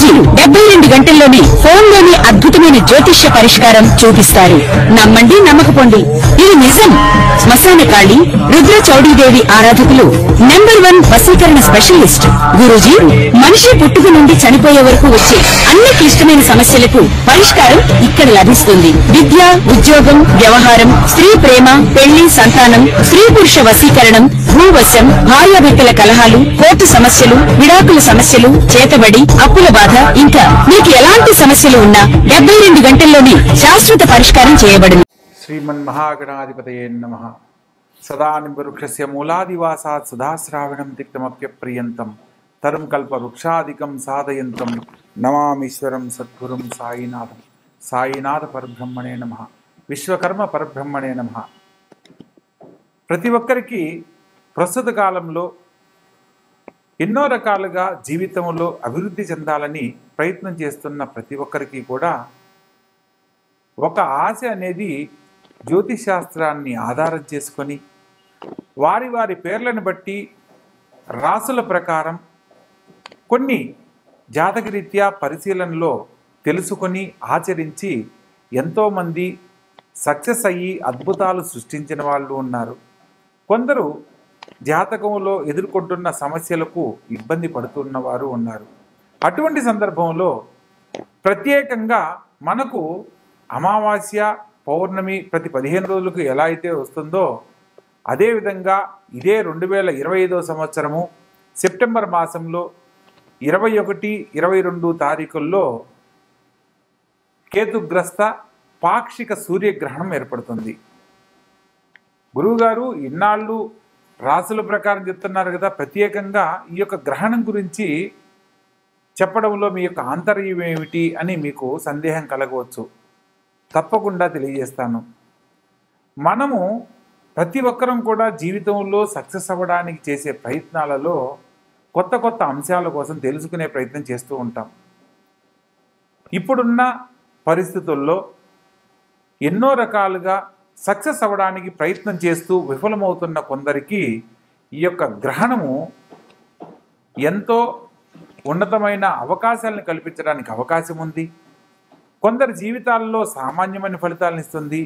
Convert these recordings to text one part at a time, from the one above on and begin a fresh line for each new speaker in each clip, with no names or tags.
గురూజీ 72 గంటల్లోనే ఫోన్లోని అద్భుతమైన జ్యోతిష్య పరిష్కారం చూపిస్తారు. నమ్మండి, నమ్మకపోండి, ఇది నిజం. శ్మశాన కాళి రుద్ర చౌడీదేవి ఆరాధకులు నంబర్ 1 వశీకరణ స్పెషలిస్ట్ గురూజీ. మనిషి పుట్టుక నుండి చనిపోయే వరకు వచ్చే అన్ని క్లిష్టమైన సమస్యలకు పరిష్కారం ఇక్కడ లభిస్తుంది. విద్య, ఉద్యోగం, వ్యవహారం, స్త్రీ ప్రేమ, పెళ్లి, సంతానం, స్త్రీ పురుష వశీకరణం, భూవశం, భార్యాభర్తల కలహాలు, కోర్టు సమస్యలు, విడాకుల సమస్యలు, చేతబడి, అప్పుల బాధ, ఇంకా మీకు ఎలాంటి సమస్యలు ఉన్నా 72 గంటల్లోనే శాశ్వత పరిష్కారం చేయబడును.
శ్రీమన్మహాగణాధిపతయే నమః. సదానివృక్షస్య మూలాదివాసాత్ సుధాశ్రావణం తిక్తమప్యప్రియంతం తరం కల్ప వృక్షాదికం సాధయంతం నమామీశ్వరం సద్గురుం సాయినాథం. సాయినాథ పరబ్రహ్మణే నమః. విశ్వకర్మ పరబ్రహ్మణే నమః. ప్రతి ఒక్కరికి ప్రస్తుత కాలంలో ఎన్నో రకాలుగా జీవితంలో అభివృద్ధి చెందాలని ప్రయత్నం చేస్తున్న ప్రతి ఒక్కరికి కూడా ఒక ఆశ అనేది జ్యోతిష్ శాస్త్రాన్ని ఆధారం చేసుకొని వారి వారి పేర్లను బట్టి రాసుల ప్రకారం కొన్ని జాతకరీత్యా పరిశీలనలో తెలుసుకొని ఆచరించి ఎంతోమంది సక్సెస్ అయ్యి అద్భుతాలు సృష్టించిన వాళ్ళు ఉన్నారు. కొందరు జాతకంలో ఎదుర్కొంటున్న సమస్యలకు ఇబ్బంది పడుతున్న వారు ఉన్నారు. అటువంటి సందర్భంలో ప్రత్యేకంగా మనకు అమావాస్య, పౌర్ణమి ప్రతి 15 రోజులకు ఎలా అయితే వస్తుందో అదేవిధంగా ఇదే 2025వ సంవత్సరము సెప్టెంబర్ మాసంలో 21, 22 తారీఖుల్లో కేతుగ్రస్త పాక్షిక సూర్యగ్రహణం ఏర్పడుతుంది. గురువుగారు ఇన్నాళ్ళు రాసుల ప్రకారం చెప్తున్నారు కదా, ప్రత్యేకంగా ఈ యొక్క గ్రహణం గురించి చెప్పడంలో మీ యొక్క ఆంతర్యం ఏమిటి అని మీకు సందేహం కలగవచ్చు. తప్పకుండా తెలియజేస్తాను. మనము ప్రతి ఒక్కరం కూడా జీవితంలో సక్సెస్ అవ్వడానికి చేసే ప్రయత్నాలలో కొత్త కొత్త అంశాల కోసం తెలుసుకునే ప్రయత్నం చేస్తూ ఉంటాం. ఇప్పుడున్న పరిస్థితుల్లో ఎన్నో రకాలుగా సక్సెస్ అవ్వడానికి ప్రయత్నం చేస్తూ విఫలమవుతున్న కొందరికి ఈ యొక్క గ్రహణము ఎంతో ఉన్నతమైన అవకాశాలను కల్పించడానికి అవకాశం ఉంది. కొందరి జీవితాల్లో సామాన్యమైన ఫలితాలను ఇస్తుంది.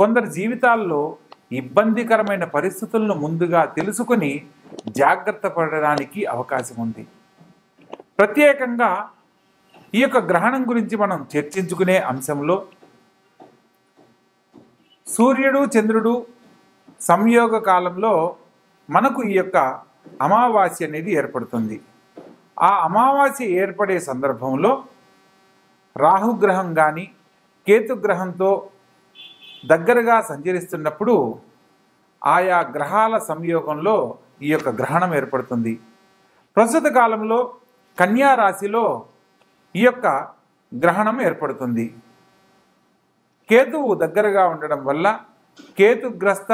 కొందరి జీవితాల్లో ఇబ్బందికరమైన పరిస్థితులను ముందుగా తెలుసుకొని జాగ్రత్త పడడానికి అవకాశం ఉంది. ప్రత్యేకంగా ఈ యొక్క గ్రహణం గురించి మనం చర్చించుకునే అంశంలో సూర్యుడు, చంద్రుడు సంయోగ కాలంలో మనకు ఈ యొక్క అమావాస్య అనేది ఏర్పడుతుంది. ఆ అమావాస్య ఏర్పడే సందర్భంలో రాహుగ్రహం కానీ కేతుగ్రహంతో దగ్గరగా సంచరిస్తున్నప్పుడు ఆయా గ్రహాల సంయోగంలో ఈ యొక్క గ్రహణం ఏర్పడుతుంది. ప్రస్తుత కాలంలో కన్యా రాశిలో ఈ యొక్క గ్రహణం ఏర్పడుతుంది. కేతువు దగ్గరగా ఉండడం వల్ల కేతుగ్రస్త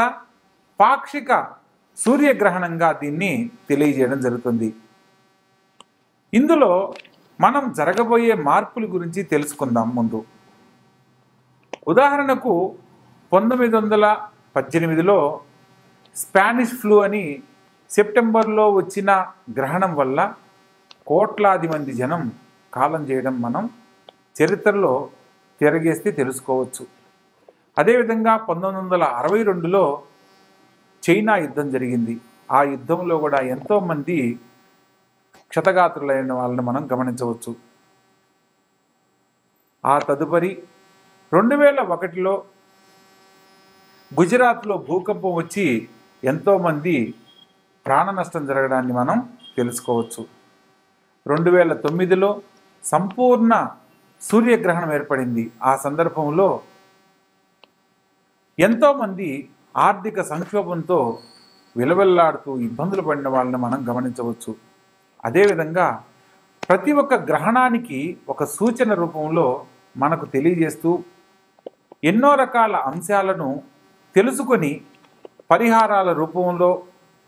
పాక్షిక సూర్యగ్రహణంగా దీన్ని తెలియజేయడం జరుగుతుంది. ఇందులో మనం జరగబోయే మార్పుల గురించి తెలుసుకుందాం. ముందు ఉదాహరణకు 1918లో స్పానిష్ ఫ్లూ అని సెప్టెంబర్లో వచ్చిన గ్రహణం వల్ల కోట్లాది మంది జనం కాలం చేయడం మనం చరిత్రలో తిరగేస్తే తెలుసుకోవచ్చు. అదేవిధంగా 1962లో చైనా యుద్ధం జరిగింది. ఆ యుద్ధంలో కూడా ఎంతోమంది క్షతగాత్రులైన వాళ్ళని మనం గమనించవచ్చు. ఆ తదుపరి 2001లో గుజరాత్లో భూకంపం వచ్చి ఎంతోమంది ప్రాణ నష్టం జరగడాన్ని మనం తెలుసుకోవచ్చు. 2009లో సంపూర్ణ సూర్యగ్రహణం ఏర్పడింది. ఆ సందర్భంలో ఎంతోమంది ఆర్థిక సంక్షోభంతో విలవెల్లాడుతూ ఇబ్బందులు పడిన వాళ్ళని మనం గమనించవచ్చు. అదేవిధంగా ప్రతి ఒక్క గ్రహణానికి ఒక సూచన రూపంలో మనకు తెలియజేస్తూ ఎన్నో రకాల అంశాలను తెలుసుకొని పరిహారాల రూపంలో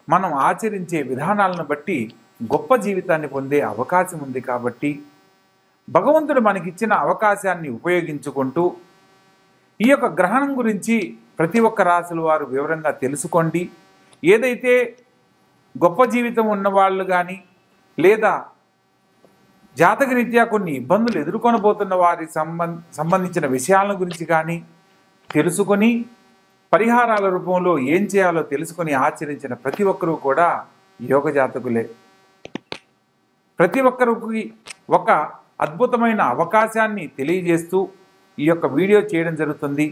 మనం ఆచరించే విధానాలను బట్టి గొప్ప జీవితాన్ని పొందే అవకాశం ఉంది. కాబట్టి భగవంతుడు మనకిచ్చిన అవకాశాన్ని ఉపయోగించుకుంటూ ఈ యొక్క గ్రహణం గురించి ప్రతి ఒక్క రాశుల వారు వివరంగా తెలుసుకోండి. ఏదైతే గొప్ప జీవితం ఉన్నవాళ్ళు కానీ లేదా జాతకరీత్యా కొన్ని ఇబ్బందులు ఎదుర్కొనబోతున్న వారికి సంబంధించిన విషయాల గురించి కానీ తెలుసుకొని పరిహారాల రూపంలో ఏం చేయాలో తెలుసుకొని ఆచరించిన ప్రతి ఒక్కరూ కూడా యోగ జాతకులే. ప్రతి ఒక్కరికి ఒక అద్భుతమైన అవకాశాన్ని తెలియజేస్తూ ఈ యొక్క వీడియో చేయడం జరుగుతుంది.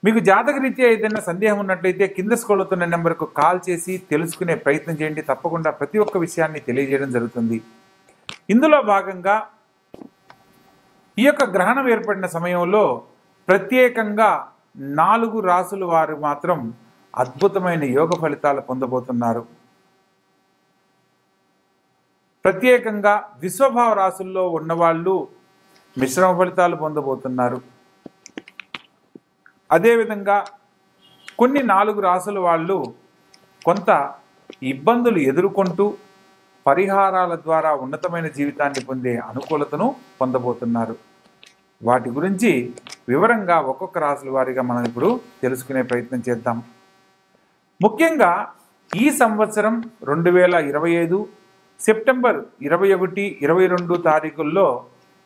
మీకు జాతకరీత్యా ఏదైనా సందేహం ఉన్నట్లయితే కింద స్క్రోల్ అవుతున్న నెంబర్కు కాల్ చేసి తెలుసుకునే ప్రయత్నం చేయండి. తప్పకుండా ప్రతి ఒక్క విషయాన్ని తెలియజేయడం జరుగుతుంది. ఇందులో భాగంగా ఈ యొక్క గ్రహణం ఏర్పడిన సమయంలో ప్రత్యేకంగా 4 రాసుల వారు మాత్రం అద్భుతమైన యోగ ఫలితాలు పొందబోతున్నారు. ప్రత్యేకంగా విశ్వభావ రాసుల్లో ఉన్నవాళ్ళు మిశ్రమ ఫలితాలు పొందబోతున్నారు. అదేవిధంగా కొన్ని 4 రాసుల వాళ్ళు కొంత ఇబ్బందులు ఎదుర్కొంటూ పరిహారాల ద్వారా ఉన్నతమైన జీవితాన్ని పొందే అనుకూలతను పొందబోతున్నారు. వాటి గురించి వివరంగా ఒక్కొక్క రాసుల వారిగా మనం ఇప్పుడు తెలుసుకునే ప్రయత్నం చేద్దాం. ముఖ్యంగా ఈ సంవత్సరం 2025 సెప్టెంబర్ 21, 22 తారీఖుల్లో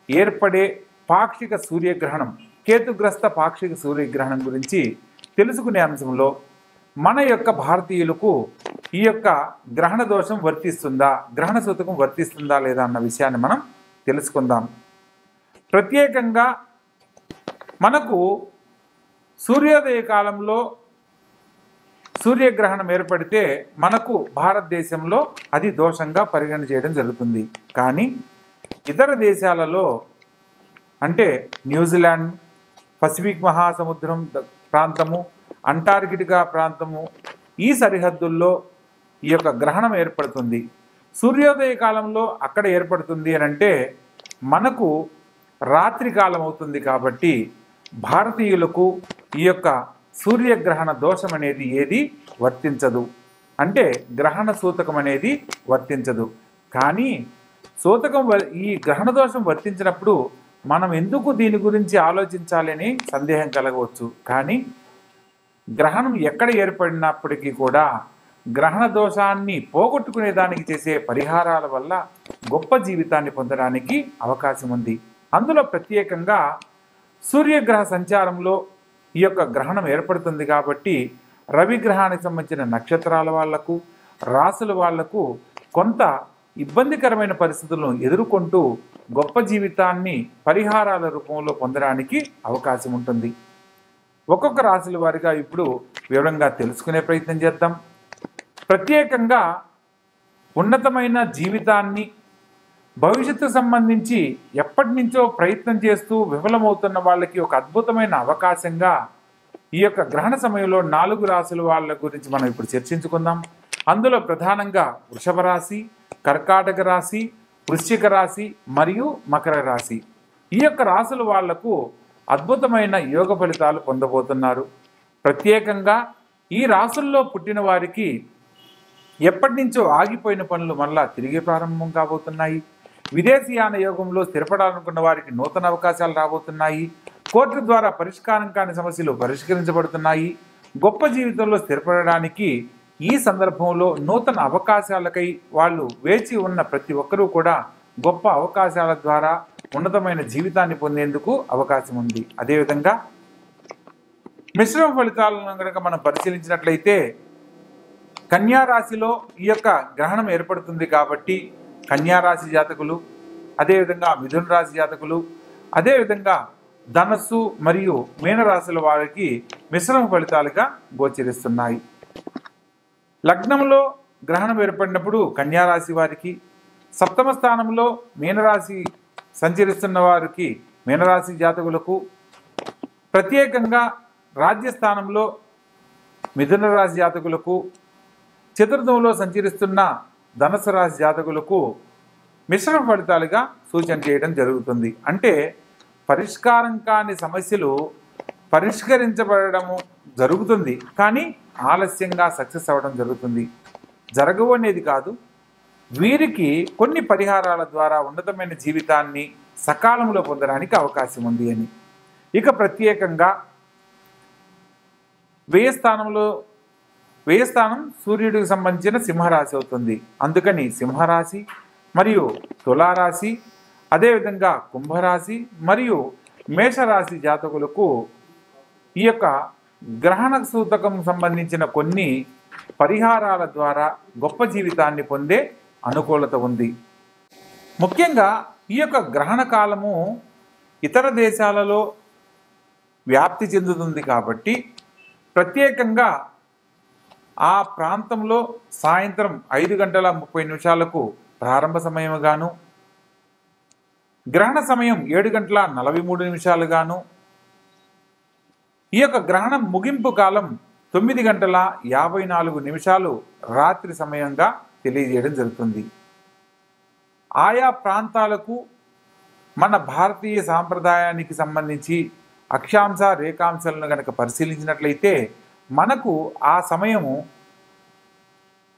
ఏర్పడే పాక్షిక సూర్యగ్రహణం, కేతుగ్రస్త పాక్షిక సూర్యగ్రహణం గురించి తెలుసుకునే అంశంలో మన యొక్క భారతీయులకు ఈ యొక్క గ్రహణ దోషం వర్తిస్తుందా, గ్రహణ సూతకం వర్తిస్తుందా లేదా అన్న విషయాన్ని మనం తెలుసుకుందాం. ప్రత్యేకంగా మనకు సూర్యోదయ కాలంలో సూర్యగ్రహణం ఏర్పడితే మనకు భారతదేశంలో అది దోషంగా పరిగణన చేయడం జరుగుతుంది. కానీ ఇతర దేశాలలో అంటే న్యూజిలాండ్, పసిఫిక్ మహాసముద్రం ప్రాంతము, అంటార్కిటికా ప్రాంతము, ఈ సరిహద్దుల్లో ఈ యొక్క గ్రహణం ఏర్పడుతుంది. సూర్యోదయ కాలంలో అక్కడ ఏర్పడుతుంది అని అంటే మనకు రాత్రి కాలం అవుతుంది. కాబట్టి భారతీయులకు ఈ యొక్క సూర్యగ్రహణ దోషం అనేది ఏది వర్తించదు, అంటే గ్రహణ సూతకం అనేది వర్తించదు. కానీ సూతకం ఈ గ్రహణ దోషం వర్తించినప్పుడు మనం ఎందుకు దీని గురించి ఆలోచించాలని సందేహం కలగవచ్చు. కానీ గ్రహణం ఎక్కడ ఏర్పడినప్పటికీ కూడా గ్రహణ దోషాన్ని పోగొట్టుకునే దానికి చేసే పరిహారాల వల్ల గొప్ప జీవితాన్ని పొందడానికి అవకాశం ఉంది. అందులో ప్రత్యేకంగా సూర్యగ్రహ సంచారంలో ఈ యొక్క గ్రహణం ఏర్పడుతుంది. కాబట్టి రవి గ్రహానికి సంబంధించిన నక్షత్రాల వాళ్లకు, రాసుల వాళ్లకు కొంత ఇబ్బందికరమైన పరిస్థితులను ఎదుర్కొంటూ గొప్ప జీవితాన్ని పరిహారాల రూపంలో పొందడానికి అవకాశం ఉంటుంది. ఒక్కొక్క రాశుల వారిగా ఇప్పుడు వివరంగా తెలుసుకునే ప్రయత్నం చేద్దాం. ప్రత్యేకంగా ఉన్నతమైన జీవితాన్ని, భవిష్యత్తు సంబంధించి ఎప్పటి నుంచో ప్రయత్నం చేస్తూ విఫలమవుతున్న వాళ్ళకి ఒక అద్భుతమైన అవకాశంగా ఈ యొక్క గ్రహణ సమయంలో 4 రాశుల వాళ్ళ గురించి మనం ఇప్పుడు చర్చించుకుందాం. అందులో ప్రధానంగా వృషభ రాశి, కర్కాటక రాశి, వృశ్చిక రాశి మరియు మకర రాశి. ఈ యొక్క రాశుల వాళ్లకు అద్భుతమైన యోగ ఫలితాలు పొందబోతున్నారు. ప్రత్యేకంగా ఈ రాశుల్లో పుట్టిన వారికి ఎప్పటి నుంచో ఆగిపోయిన పనులు మళ్ళా తిరిగి ప్రారంభం కాబోతున్నాయి. విదేశీయాన యోగంలో స్థిరపడాలనుకున్న వారికి నూతన అవకాశాలు రాబోతున్నాయి. కోర్టు ద్వారా పరిష్కారం కాని సమస్యలు పరిష్కరించబడుతున్నాయి. గొప్ప జీవితంలో స్థిరపడడానికి ఈ సందర్భంలో నూతన అవకాశాలకై వాళ్ళు వేచి ఉన్న ప్రతి ఒక్కరూ కూడా గొప్ప అవకాశాల ద్వారా ఉన్నతమైన జీవితాన్ని పొందేందుకు అవకాశం ఉంది. అదేవిధంగా మిశ్రమ ఫలితాలను కనుక మనం పరిశీలించినట్లయితే కన్యా రాశిలో ఈ యొక్క గ్రహణం ఏర్పడుతుంది. కాబట్టి కన్యా రాశి జాతకులు, అదేవిధంగా మిథున రాశి జాతకులు, అదేవిధంగా ధనస్సు మరియు మీనరాశుల వారికి మిశ్రమ ఫలితాలుగా గోచరిస్తున్నాయి. లగ్నంలో గ్రహణం ఏర్పడినప్పుడు కన్యా రాశి వారికి, సప్తమ స్థానంలో మీనరాశి సంచరిస్తున్న వారికి, మీనరాశి జాతకులకు, ప్రత్యేకంగా రాజ్యస్థానంలో మిథున రాశి జాతకులకు, చతుర్థంలో సంచరిస్తున్న ధనుసు రాశి జాతకులకు మిశ్రమ ఫలితాలుగా సూచన చేయడం జరుగుతుంది. అంటే పరిష్కారం కాని సమస్యలు పరిష్కరించబడము జరుగుతుంది, కానీ ఆలస్యంగా సక్సెస్ అవ్వడం జరుగుతుంది. జరగవు అనేది కాదు, వీరికి కొన్ని పరిహారాల ద్వారా ఉన్నతమైన జీవితాన్ని సకాలంలో పొందడానికి అవకాశం ఉంది అని. ఇక ప్రత్యేకంగా వ్యయ స్థానం సూర్యుడికి సంబంధించిన సింహరాశి అవుతుంది. అందుకని సింహరాశి మరియు తులారాశి, అదేవిధంగా కుంభరాశి మరియు మేషరాశి జాతకులకు ఈ యొక్క గ్రహణ సూతకం సంబంధించిన కొన్ని పరిహారాల ద్వారా గొప్ప జీవితాన్ని పొందే అనుకూలత ఉంది. ముఖ్యంగా ఈ యొక్క గ్రహణ కాలము ఇతర దేశాలలో వ్యాప్తి చెందుతుంది కాబట్టి ప్రత్యేకంగా ఆ ప్రాంతంలో సాయంత్రం 5:30 ప్రారంభ సమయముగాను, గ్రహణ సమయం 7:43 ఈ యొక్క గ్రహణం ముగింపు కాలం 9:54 రాత్రి సమయంగా తెలియజేయడం జరుగుతుంది. ఆయా ప్రాంతాలకు మన భారతీయ సాంప్రదాయానికి సంబంధించి అక్షాంశ రేఖాంశాలను కనుక పరిశీలించినట్లయితే మనకు ఆ సమయము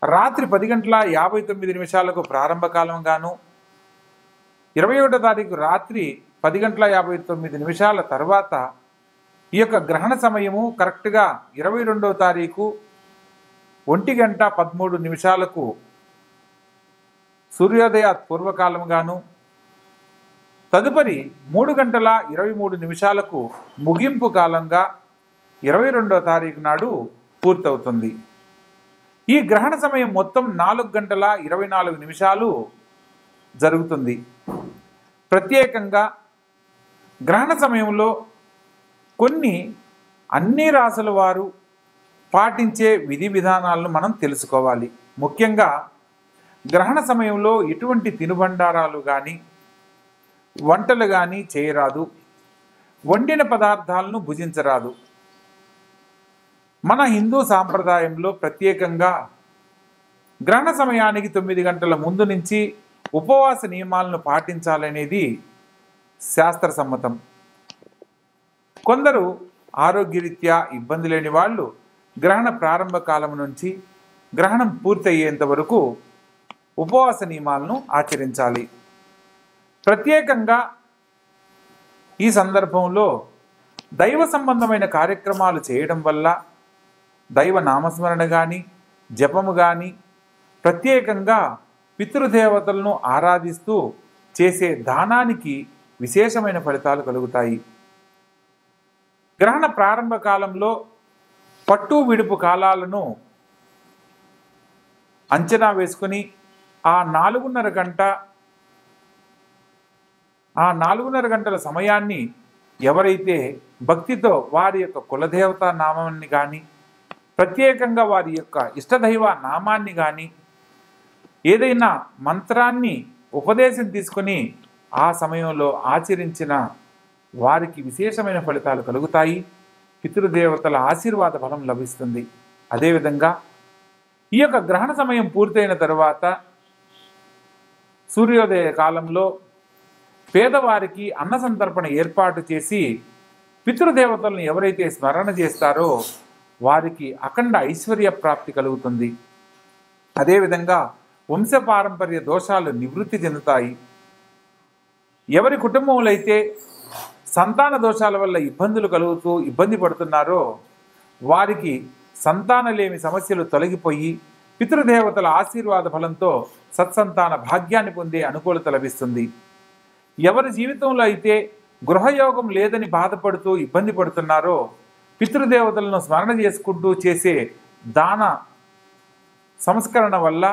రాత్రి 10:59 ప్రారంభ కాలంగాను, 21వ తారీఖు రాత్రి 10:59 తర్వాత ఈ యొక్క గ్రహణ సమయము కరెక్ట్గా 22వ తారీఖు 1:13 సూర్యోదయ పూర్వకాలంగాను, తదుపరి 3:23 ముగింపు కాలంగా 22వ తారీఖు నాడు పూర్తవుతుంది. ఈ గ్రహణ సమయం మొత్తం 4:24 జరుగుతుంది. ప్రత్యేకంగా గ్రహణ సమయంలో కొన్ని అన్ని రాసుల వారు పాటించే విధి విధానాలను మనం తెలుసుకోవాలి. ముఖ్యంగా గ్రహణ సమయంలో ఎటువంటి తినుబండారాలు కానీ వంటలు కానీ చేయరాదు, వండిన పదార్థాలను భుజించరాదు. మన హిందూ సాంప్రదాయంలో ప్రత్యేకంగా గ్రహణ సమయానికి 9 గంటల ముందు నుంచి ఉపవాస నియమాలను పాటించాలనేది శాస్త్ర సమ్మతం. కొందరు ఆరోగ్యరీత్యా ఇబ్బంది లేని వాళ్ళు గ్రహణ ప్రారంభ కాలం నుంచి గ్రహణం పూర్తయ్యేంత వరకు ఉపవాస నియమాలను ఆచరించాలి. ప్రత్యేకంగా ఈ సందర్భంలో దైవ సంబంధమైన కార్యక్రమాలు చేయడం వల్ల దైవ నామస్మరణ కానీ జపము కానీ, ప్రత్యేకంగా పితృదేవతలను ఆరాధిస్తూ చేసే దానానికి విశేషమైన ఫలితాలు కలుగుతాయి. గ్రహణ ప్రారంభ కాలంలో పట్టు విడుపు కాలాలను అంచనా వేసుకుని ఆ 4:30 గంటల సమయాన్ని ఎవరైతే భక్తితో వారి యొక్క కులదేవత నామాన్ని కానీ, ప్రత్యేకంగా వారి యొక్క ఇష్టదైవ నామాన్ని కానీ, ఏదైనా మంత్రాన్ని ఉపదేశం తీసుకొని ఆ సమయంలో ఆచరించిన వారికి విశేషమైన ఫలితాలు కలుగుతాయి. పితృదేవతల ఆశీర్వాద ఫలం లభిస్తుంది. అదేవిధంగా ఈ యొక్క గ్రహణ సమయం పూర్తయిన తరువాత సూర్యోదయ కాలంలో పేదవారికి అన్న సంతర్పణ ఏర్పాటు చేసి పితృదేవతలను ఎవరైతే స్మరణ చేస్తారో వారికి అఖండ ఐశ్వర్య ప్రాప్తి కలుగుతుంది. అదేవిధంగా వంశపారంపర్య దోషాలు నివృత్తి చెందుతాయి. ఎవరి కుటుంబంలో అయితే సంతాన దోషాల వల్ల ఇబ్బందులు కలుగుతూ ఇబ్బంది పడుతున్నారో వారికి సంతానలేమి సమస్యలు తొలగిపోయి పితృదేవతల ఆశీర్వాద ఫలంతో సత్సంతాన భాగ్యాన్ని పొందే అనుకూలత లభిస్తుంది. ఎవరి జీవితంలో అయితే గృహయోగం లేదని బాధపడుతూ ఇబ్బంది పడుతున్నారో పితృదేవతలను స్మరణ చేసుకుంటూ చేసే దాన సంస్కరణ వల్ల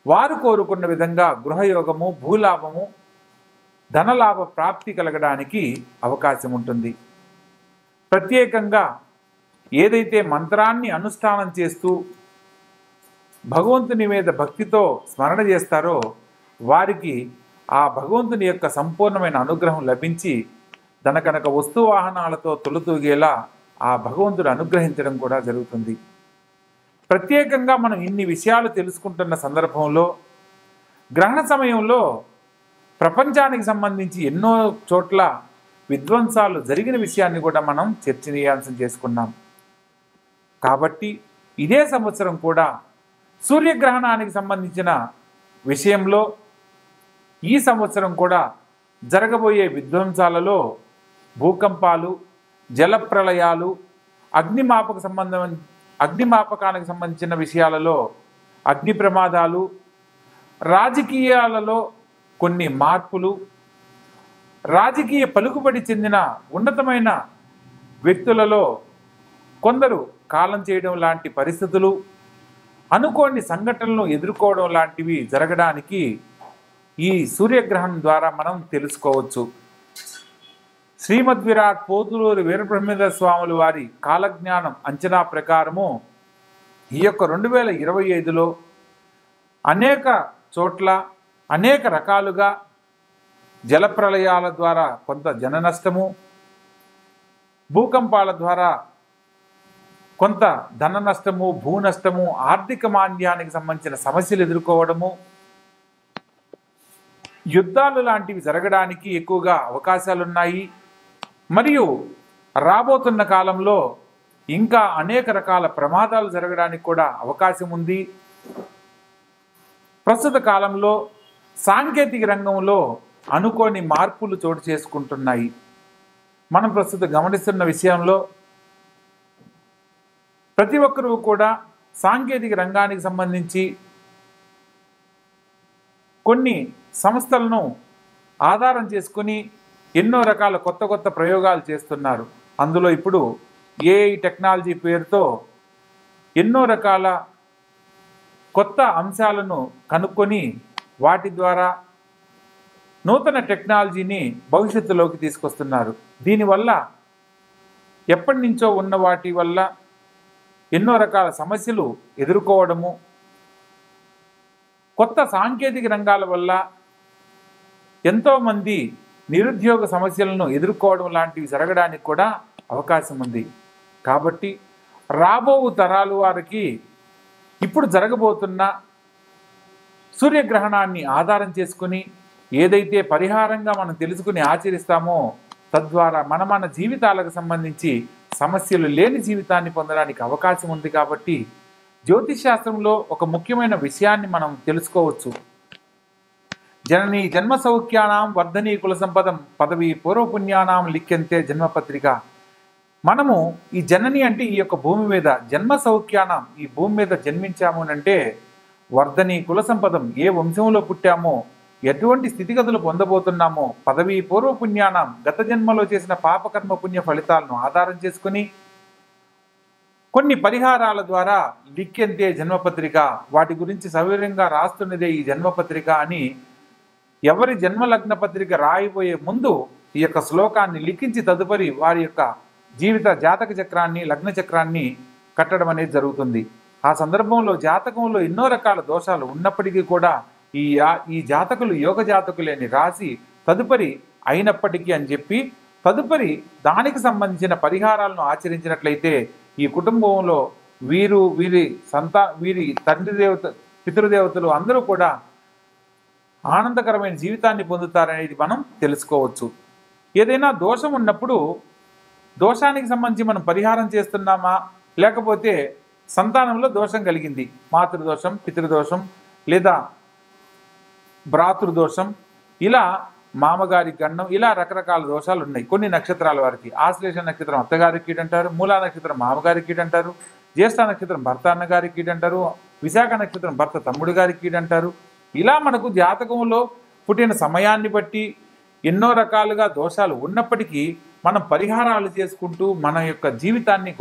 వారు కోరుకున్న విధంగా గృహయోగము, భూలాభము, ధనలాభ ప్రాప్తి కలగడానికి అవకాశం ఉంటుంది. ప్రత్యేకంగా ఏదైతే మంత్రాన్ని అనుష్ఠానం చేస్తూ భగవంతుని మీద భక్తితో స్మరణ చేస్తారో వారికి ఆ భగవంతుని యొక్క సంపూర్ణమైన అనుగ్రహం లభించి ధనకనక వస్తు వాహనాలతో తొలుతూగేలా ఆ భగవంతుడు అనుగ్రహించడం కూడా జరుగుతుంది. ప్రత్యేకంగా మనం ఇన్ని విషయాలు తెలుసుకుంటున్న సందర్భంలో గ్రహణ సమయంలో ప్రపంచానికి సంబంధించి ఎన్నో చోట్ల విధ్వంసాలు జరిగిన విషయాన్ని కూడా మనం చర్చనీయాంశం చేసుకున్నాం. కాబట్టి ఇదే సంవత్సరం కూడా సూర్యగ్రహణానికి సంబంధించిన విషయంలో ఈ సంవత్సరం కూడా జరగబోయే విధ్వంసాలలో భూకంపాలు, జలప్రళయాలు, అగ్నిమాపకానికి సంబంధించిన విషయాలలో అగ్ని ప్రమాదాలు, రాజకీయాలలో కొన్ని మార్పులు, రాజకీయ పలుకుబడి చెందిన ఉన్నతమైన వ్యక్తులలో కొందరు కాలం చేయడం లాంటి పరిస్థితులు, అనుకోని సంఘటనలను ఎదుర్కోవడం లాంటివి జరగడానికి ఈ సూర్యగ్రహణం ద్వారా మనం తెలుసుకోవచ్చు. శ్రీమద్ విరాట్ పోతులూరి వీరబ్రహ్మేంద్ర స్వాముల వారి కాలజ్ఞానం అంచనా ప్రకారము ఈ యొక్క 2025లో అనేక చోట్ల అనేక రకాలుగా జలప్రళయాల ద్వారా కొంత జన నష్టము, భూకంపాల ద్వారా కొంత ధన నష్టము, భూ నష్టము, ఆర్థిక మాంద్యానికి సంబంధించిన సమస్యలు ఎదుర్కోవడము, యుద్ధాలు లాంటివి జరగడానికి ఎక్కువగా అవకాశాలున్నాయి. మరియు రాబోతున్న కాలంలో ఇంకా అనేక రకాల ప్రమాదాలు జరగడానికి కూడా అవకాశం ఉంది. ప్రస్తుత కాలంలో సాంకేతిక రంగంలో అనుకోని మార్పులు చోటు చేసుకుంటున్నాయి. మనం ప్రస్తుతం గమనిస్తున్న విషయంలో ప్రతి ఒక్కరూ కూడా సాంకేతిక రంగానికి సంబంధించి కొన్ని సంస్థలను ఆధారం చేసుకుని ఎన్నో రకాల కొత్త కొత్త ప్రయోగాలు చేస్తున్నారు. అందులో ఇప్పుడు ఏఐ టెక్నాలజీ పేరుతో ఎన్నో రకాల కొత్త అంశాలను కనుక్కొని వాటి ద్వారా నూతన టెక్నాలజీని భవిష్యత్తులోకి తీసుకొస్తున్నారు. దీనివల్ల ఎప్పటి నుంచో ఉన్న వాటి వల్ల ఎన్నో రకాల సమస్యలు ఎదుర్కోవడము, కొత్త సాంకేతిక రంగాల వల్ల ఎంతోమంది నిరుద్యోగ సమస్యలను ఎదుర్కోవడం లాంటివి జరగడానికి కూడా అవకాశం ఉంది. కాబట్టి రాబో తరాలు వారికి ఇప్పుడు జరగబోతున్న సూర్యగ్రహణాన్ని ఆధారం చేసుకుని ఏదైతే పరిహారంగా మనం తెలుసుకుని ఆచరిస్తామో తద్వారా మన జీవితాలకు సంబంధించి సమస్యలు లేని జీవితాన్ని పొందడానికి అవకాశం ఉంది. కాబట్టి జ్యోతిష్ శాస్త్రంలో ఒక ముఖ్యమైన విషయాన్ని మనం తెలుసుకోవచ్చు. జననీ జన్మ సౌఖ్యానాం వర్ధనీ కుల సంపదం పదవి పూర్వపుణ్యానాం లిఖ్యంతే జన్మపత్రిక. మనము ఈ జనని అంటే ఈ యొక్క భూమి మీద, జన్మ సౌఖ్యానం ఈ భూమి మీద జన్మించాము అంటే వర్ధనీ కుల సంపదం ఏ వంశంలో పుట్టామో, ఎటువంటి స్థితిగతులు పొందబోతున్నామో, పదవి పూర్వపుణ్యానం గత జన్మలో చేసిన పాపకర్మ పుణ్య ఫలితాలను ఆధారం చేసుకుని కొన్ని పరిహారాల ద్వారా లిఖ్యంతే జన్మపత్రిక, వాటి గురించి సవివరంగా రాస్తున్నదే ఈ జన్మపత్రిక అని ఎవరి జన్మలగ్న పత్రిక రాయిపోయే ముందు ఈ యొక్క శ్లోకాన్ని లిఖించి తదుపరి వారి యొక్క జీవిత జాతక చక్రాన్ని, లగ్న చక్రాన్ని కట్టడం అనేది జరుగుతుంది. ఆ సందర్భంలో జాతకంలో ఎన్నో రకాల దోషాలు ఉన్నప్పటికీ కూడా ఈ జాతకులు యోగ జాతకులేని రాసి తదుపరి అయినప్పటికీ అని చెప్పి తదుపరి దానికి సంబంధించిన పరిహారాలను ఆచరించినట్లయితే ఈ కుటుంబంలో వీరి తండ్రి దేవత, పితృదేవతలు అందరూ కూడా ఆనందకరమైన జీవితాన్ని పొందుతారనేది మనం తెలుసుకోవచ్చు. ఏదైనా దోషం ఉన్నప్పుడు దోషానికి సంబంధించి మనం పరిహారం చేస్తున్నామా, లేకపోతే సంతానంలో దోషం కలిగింది, మాతృదోషం, పితృదోషం లేదా భ్రాతృదోషం, ఇలా మామగారి గండం, ఇలా రకరకాల దోషాలు ఉన్నాయి. కొన్ని నక్షత్రాల వారికి ఆశ్లేష నక్షత్రం అత్తగారికి కీడు అంటారు, మూలా నక్షత్రం మామగారికి కీడు అంటారు, జ్యేష్ఠ నక్షత్రం భర్త అన్నగారికి కీడు అంటారు, విశాఖ నక్షత్రం భర్త తమ్ముడు గారికి కీడు అంటారు. ఇలా మనకు జాతకంలో పుట్టిన సమయాన్ని బట్టి ఎన్నో రకాలుగా దోషాలు ఉన్నప్పటికీ మనం పరిహారాలు చేసుకుంటూ మన యొక్క జీవితాన్ని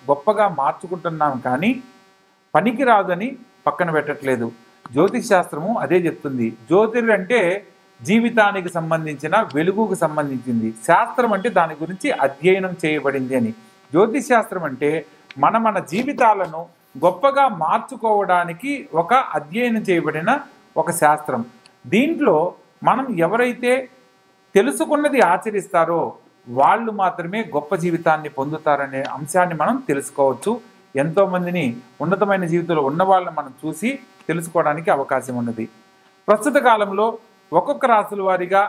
గొప్పగా మార్చుకుంటున్నాం. కానీ పనికి రాదని పక్కన పెట్టట్లేదు. జ్యోతిష్ శాస్త్రము అదే చెప్తుంది. జ్యోతిర్ అంటే జీవితానికి సంబంధించిన వెలుగుకు సంబంధించింది, శాస్త్రం అంటే దాని గురించి అధ్యయనం చేయబడింది అని. జ్యోతిష్ శాస్త్రం అంటే మన జీవితాలను గొప్పగా మార్చుకోవడానికి ఒక అధ్యయనం చేయబడిన ఒక శాస్త్రం. దీంట్లో మనం ఎవరైతే తెలుసుకున్నది ఆచరిస్తారో వాళ్ళు మాత్రమే గొప్ప జీవితాన్ని పొందుతారనే అంశాన్ని మనం తెలుసుకోవచ్చు. ఎంతోమందిని ఉన్నతమైన జీవితంలో ఉన్న వాళ్ళని మనం చూసి తెలుసుకోవడానికి అవకాశం ఉన్నది. ప్రస్తుత కాలంలో ఒక్కొక్క రాశుల వారిగా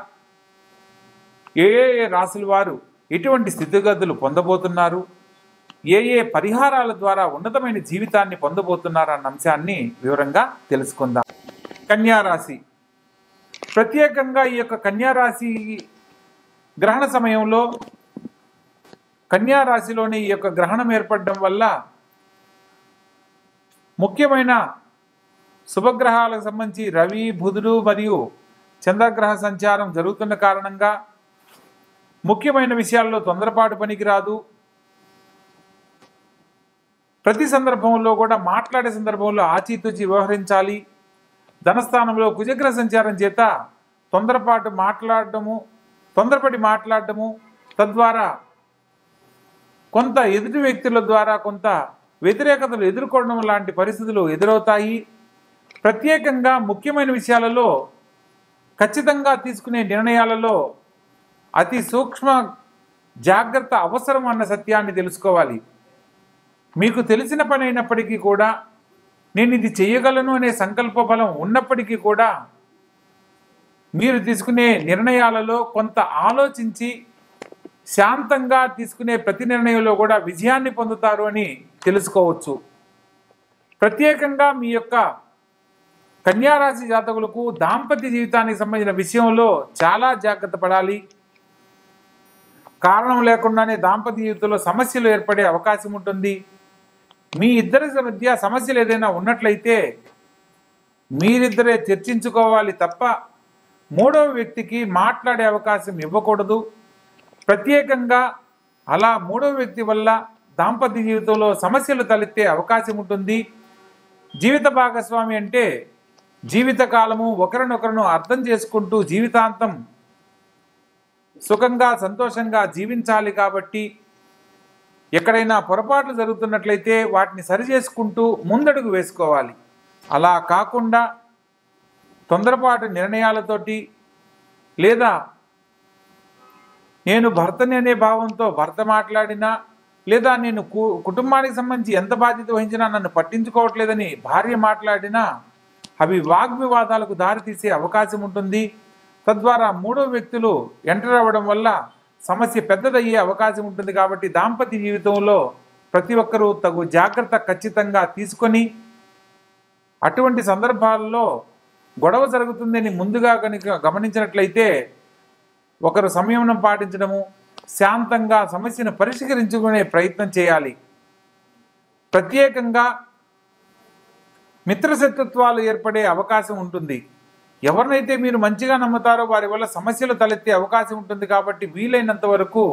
ఏ రాశుల వారు ఎటువంటి స్థితిగతులు పొందబోతున్నారు, ఏ పరిహారాల ద్వారా ఉన్నతమైన జీవితాన్ని పొందబోతున్నారు అన్న అంశాన్ని వివరంగా తెలుసుకుందాం. కన్యారాశి, ప్రత్యేకంగా ఈ యొక్క కన్యారాశి గ్రహణ సమయంలో కన్యారాశిలోని ఈ యొక్క గ్రహణం ఏర్పడడం వల్ల ముఖ్యమైన శుభగ్రహాలకు సంబంధించి రవి, బుధుడు మరియు చంద్రగ్రహ సంచారం జరుగుతున్న కారణంగా ముఖ్యమైన విషయాల్లో తొందరపాటు పనికిరాదు. ప్రతి సందర్భంలో కూడా మాట్లాడే సందర్భంలో ఆచితూచి వ్యవహరించాలి. ధనస్థానంలో కుజగ్రహ సంచారం చేత తొందరపడి మాట్లాడటము తద్వారా కొంత ఎదుటి వ్యక్తుల ద్వారా కొంత వ్యతిరేకతలు ఎదుర్కోవడం లాంటి పరిస్థితులు ఎదురవుతాయి. ప్రత్యేకంగా ముఖ్యమైన విషయాలలో ఖచ్చితంగా తీసుకునే నిర్ణయాలలో అతి సూక్ష్మ జాగ్రత్త అవసరం అన్న సత్యాన్ని తెలుసుకోవాలి. మీకు తెలిసిన పని అయినప్పటికీ కూడా, నేను ఇది చేయగలను అనే సంకల్ప బలం ఉన్నప్పటికీ కూడా మీరు తీసుకునే నిర్ణయాలలో కొంత ఆలోచించి శాంతంగా తీసుకునే ప్రతి నిర్ణయంలో కూడా విజయాన్ని పొందుతారు అని తెలుసుకోవచ్చు. ప్రత్యేకంగా మీ యొక్క కన్యారాశి జాతకులకు దాంపత్య జీవితానికి సంబంధించిన విషయంలో చాలా జాగ్రత్త పడాలి. కారణం లేకుండానే దాంపత్య జీవితంలో సమస్యలు ఏర్పడే అవకాశం ఉంటుంది. మీ ఇద్దరి మధ్య సమస్యలు ఏదైనా ఉన్నట్లయితే మీరిద్దరే చర్చించుకోవాలి తప్ప మూడవ వ్యక్తికి మాట్లాడే అవకాశం ఇవ్వకూడదు. ప్రత్యేకంగా అలా మూడవ వ్యక్తి వల్ల దాంపత్య జీవితంలో సమస్యలు తలెత్తే అవకాశం ఉంటుంది. జీవిత భాగస్వామి అంటే జీవితకాలము ఒకరినొకరును అర్థం చేసుకుంటూ జీవితాంతం సుఖంగా సంతోషంగా జీవించాలి. కాబట్టి ఎక్కడైనా పొరపాట్లు జరుగుతున్నట్లయితే వాటిని సరిచేసుకుంటూ ముందడుగు వేసుకోవాలి. అలా కాకుండా తొందరపాటు నిర్ణయాలతోటి లేదా నేను భర్తని అనే భావంతో భర్త మాట్లాడినా లేదా నేను కుటుంబానికి సంబంధించి ఎంత బాధ్యత వహించినా నన్ను పట్టించుకోవట్లేదని భార్య మాట్లాడినా అవి వాగ్వివాదాలకు దారితీసే అవకాశం ఉంటుంది. తద్వారా మూడో వ్యక్తులు ఎంటర్ అవ్వడం వల్ల సమస్య పెద్దదయ్యే అవకాశం ఉంటుంది. కాబట్టి దాంపత్య జీవితంలో ప్రతి ఒక్కరూ తగు జాగ్రత్త ఖచ్చితంగా తీసుకొని అటువంటి సందర్భాల్లో గొడవ జరుగుతుందని ముందుగా కనుక గమనించినట్లయితే ఒకరు సంయమనం పాటించడము, శాంతంగా సమస్యను పరిష్కరించుకునే ప్రయత్నం చేయాలి. ప్రత్యేకంగా మిత్రశత్రుత్వాలు ఏర్పడే అవకాశం ఉంటుంది. ఎవరినైతే మీరు మంచిగా నమ్ముతారో వారి వల్ల సమస్యలు తలెత్తే అవకాశం ఉంటుంది. కాబట్టి వీలైనంత వరకు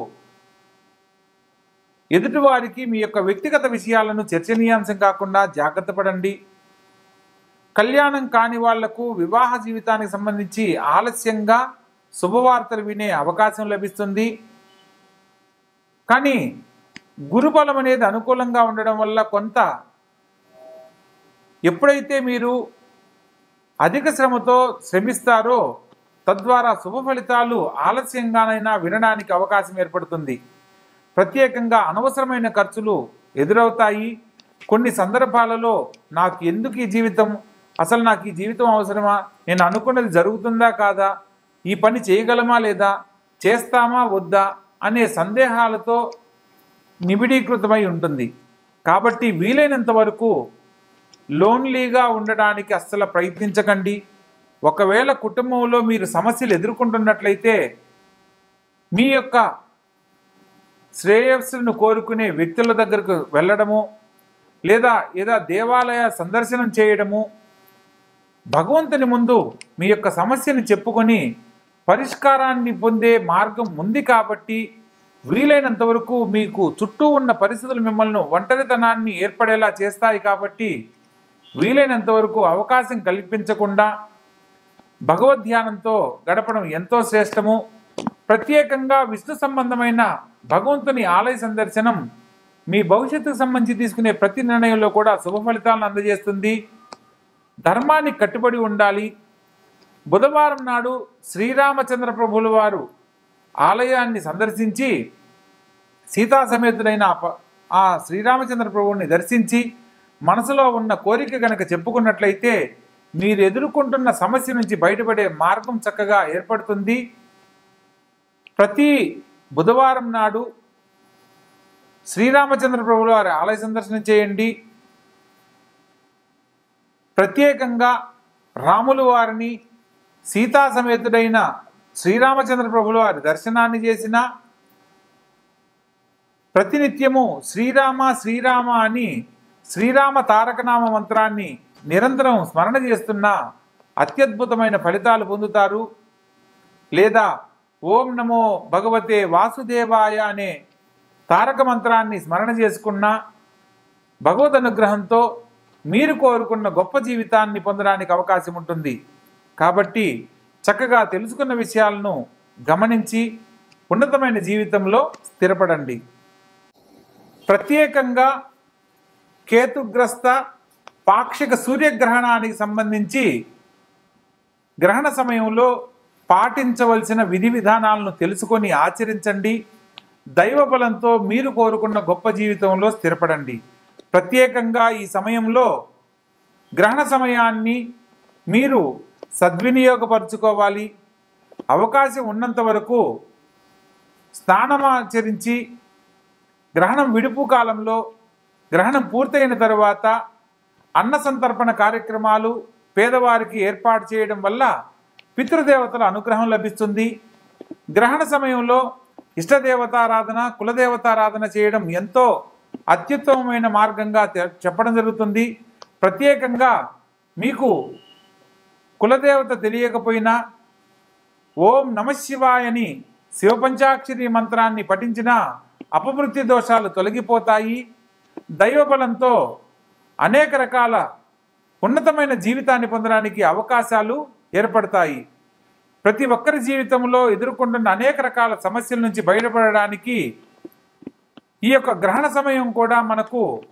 ఎదుటివారికి మీ యొక్క వ్యక్తిగత విషయాలను చర్చనీయాంశం కాకుండా జాగ్రత్త పడండి. కళ్యాణం కాని వాళ్లకు వివాహ జీవితానికి సంబంధించి ఆలస్యంగా శుభవార్తలు వినే అవకాశం లభిస్తుంది. కానీ గురుబలం అనేది అనుకూలంగా ఉండడం వల్ల కొంత ఎప్పుడైతే మీరు అధిక శ్రమతో శ్రమిస్తారో తద్వారా శుభ ఫలితాలు ఆలస్యంగానైనా వినడానికి అవకాశం ఏర్పడుతుంది. ప్రత్యేకంగా అనవసరమైన ఖర్చులు ఎదురవుతాయి. కొన్ని సందర్భాలలో నాకు ఎందుకు ఈ జీవితం, అసలు నాకు ఈ జీవితం అవసరమా, నేను అనుకున్నది జరుగుతుందా కాదా, ఈ పని చేయగలమా లేదా, చేస్తామా వద్దా అనే సందేహాలతో నిబిడీకృతమై ఉంటుంది. కాబట్టి వీలైనంత వరకు లోన్లీగా ఉండడానికి అస్సలు ప్రయత్నించకండి. ఒకవేళ కుటుంబంలో మీరు సమస్యలు ఎదుర్కొంటున్నట్లయితే మీ యొక్క శ్రేయస్సును కోరుకునే వ్యక్తుల దగ్గరకు వెళ్ళడము లేదా దేవాలయ సందర్శనం చేయడము, భగవంతుని ముందు మీ యొక్క సమస్యను చెప్పుకొని పరిష్కారాన్ని పొందే మార్గం ఉంది. కాబట్టి వీలైనంత వరకు మీకు చుట్టూ ఉన్న పరిస్థితులు మిమ్మల్ని ఒంటరితనాన్ని ఏర్పడేలా చేస్తాయి. కాబట్టి వీలైనంత వరకు అవకాశం కల్పించకుండా భగవద్ధ్యానంతో గడపడం ఎంతో శ్రేష్టము. ప్రత్యేకంగా విష్ణు సంబంధమైన భగవంతుని ఆలయ సందర్శనం మీ భవిష్యత్తుకు సంబంధించి తీసుకునే ప్రతి నిర్ణయంలో కూడా శుభ ఫలితాలను అందజేస్తుంది. ధర్మానికి కట్టుబడి ఉండాలి. బుధవారం నాడు శ్రీరామచంద్ర ప్రభువుల వారు ఆలయాన్ని సందర్శించి సీతా సమేతుడైన ఆ శ్రీరామచంద్ర ప్రభువుని దర్శించి మనసులో ఉన్న కోరిక కనుక చెప్పుకున్నట్లయితే మీరు ఎదుర్కొంటున్న సమస్య నుంచి బయటపడే మార్గం చక్కగా ఏర్పడుతుంది. ప్రతి బుధవారం నాడు శ్రీరామచంద్ర ప్రభువుల వారి ఆలయ సందర్శనం చేయండి. ప్రత్యేకంగా రాముల వారిని సీతా సమేతుడైన శ్రీరామచంద్ర ప్రభువుల వారి దర్శనాన్ని చేసిన ప్రతినిత్యము శ్రీరామ శ్రీరామ అని శ్రీరామ తారకనామ మంత్రాన్ని నిరంతరం స్మరణ చేస్తున్న అత్యద్భుతమైన ఫలితాలు పొందుతారు. లేదా ఓం నమో భగవతే వాసుదేవాయ అనే తారక మంత్రాన్ని స్మరణ చేసుకున్న భగవద్ అనుగ్రహంతో మీరు కోరుకున్న గొప్ప జీవితాన్ని పొందడానికి అవకాశం ఉంటుంది. కాబట్టి చక్కగా తెలుసుకున్న విషయాలను గమనించి ఉన్నతమైన జీవితంలో స్థిరపడండి. ప్రత్యేకంగా కేతుగ్రస్త పాక్షిక సూర్యగ్రహణానికి సంబంధించి గ్రహణ సమయంలో పాటించవలసిన విధి విధానాలను తెలుసుకొని ఆచరించండి. దైవ బలంతో మీరు కోరుకున్న గొప్ప జీవితంలో స్థిరపడండి. ప్రత్యేకంగా ఈ సమయంలో గ్రహణ సమయాన్ని మీరు సద్వినియోగపరుచుకోవాలి. అవకాశం ఉన్నంత వరకు స్నానమాచరించి గ్రహణం విడుపు కాలంలో గ్రహణం పూర్తయిన తరువాత అన్న సంతర్పణ కార్యక్రమాలు పేదవారికి ఏర్పాటు చేయడం వల్ల పితృదేవతల అనుగ్రహం లభిస్తుంది. గ్రహణ సమయంలో ఇష్టదేవతారాధన కులదేవతారాధన చేయడం ఎంతో అత్యుత్తమమైన మార్గంగా చెప్పడం జరుగుతుంది. ప్రత్యేకంగా మీకు కులదేవత తెలియకపోయినా ఓం నమశివాయని శివపంచాక్షరి మంత్రాన్ని పఠించిన అపమృత్యు దోషాలు తొలగిపోతాయి. దైవబలంతో అనేక రకాల ఉన్నతమైన జీవితాన్ని పొందడానికి అవకాశాలు ఏర్పడతాయి. ప్రతి ఒక్కరి జీవితంలో ఎదుర్కొంటున్న అనేక రకాల సమస్యల నుంచి బయటపడడానికి ఈ యొక్క గ్రహణ సమయం కూడా మనకు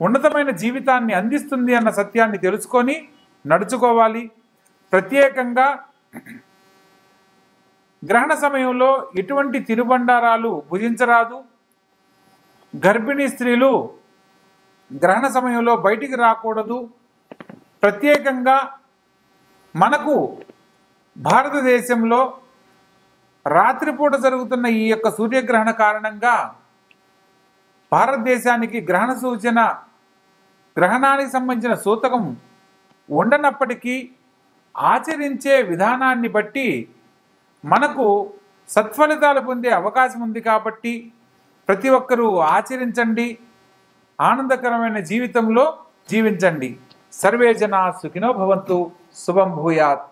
ఉన్నతమైన జీవితాన్ని అందిస్తుంది అన్న సత్యాన్ని తెలుసుకొని నడుచుకోవాలి. ప్రత్యేకంగా గ్రహణ సమయంలో ఎటువంటి తినుబండారాలు భుజించరాదు. గర్భిణీ స్త్రీలు గ్రహణ సమయంలో బయటికి రాకూడదు. ప్రత్యేకంగా మనకు భారతదేశంలో రాత్రిపూట జరుగుతున్న ఈ యొక్క సూర్యగ్రహణ కారణంగా భారతదేశానికి గ్రహణ సూచన గ్రహణానికి సంబంధించిన సూతకం ఉండనప్పటికీ ఆచరించే విధానాన్ని బట్టి మనకు సత్ఫలితాలు పొందే అవకాశం ఉంది. కాబట్టి ప్రతి ఒక్కరూ ఆచరించండి. ఆనందకరమైన జీవితంలో జీవించండి. సర్వే జనా సుఖినో భవంతు. శుభం భూయాత్.